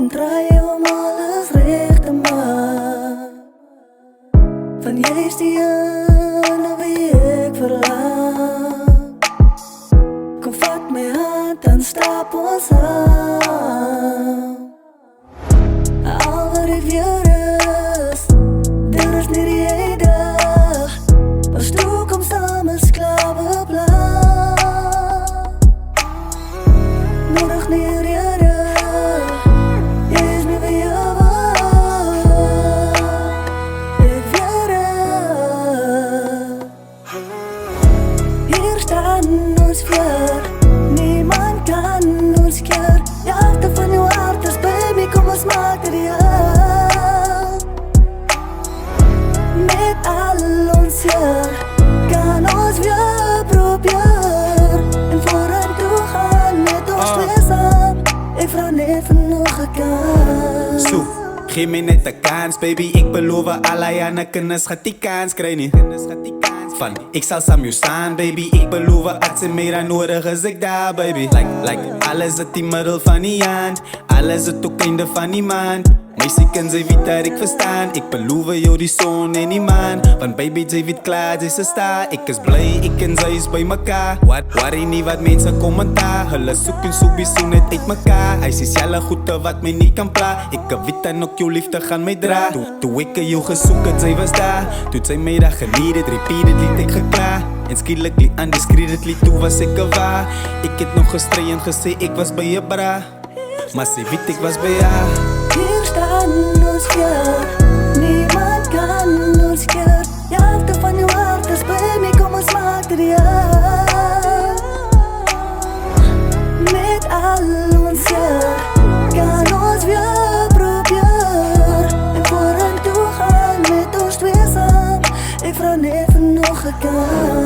en draai om alles reg te maak. Van jy is die ene wie ek verlang. Kom vat my hand, dan stap ons aan. Al wat ek weer is, dit is nie die eendag. Ons toekoms saam is klaar beplan. Nodig nie rede, jy is nie wie jy was. Ek weet het. Hier staan ons vier, niemand kan ons keer. Die harte van jou hart is baby, kom ons maak dit heel. Met al ons hier, kan ons weer probeer. En vorentoe gaan met ons twee saam. Ek vraag net vir nog 'n kans. So, geef my net 'n kans, baby. Ek beloof alle jane kinders gaat die kans kry nie. Van, ek sal saam jou staan, baby. Ek beloof as jy meer nodig is ek daar, baby. Like, alles het die middel van die hand. Alles het ook einde van die maand. My siekens, jy weet dat ek verstaan. Ek beloof jou die son en die maan. Want baby, jy weet klaar, jy se sta. Ek is bly, ek en sy is by mekaar. Worry nie wat mense kommentaar. Hulle soek en soek so net uit mekaar. Hy sê selle goede wat my nie kan pla. Ek weet dan ook jou liefde gaan my dra. Toe ek jou gesoek het, sy was daar. Toe sy my dag geniet het, repeat het, lied ek geklaar. En skielik lied undiscreet het lied, toe was ek waar. Ek het nog gestry en gesê ek was by jy bra. Maar sy weet ek was by haar. Hier staan ons vier, niemand kan ons keer. Die harte van jou hart is by my, kom ons maak dit heel. Met al ons hier, kan ons weer probeer. En vorentoe gaan met ons twee saam. Ek vraag net vir nog 'n kans.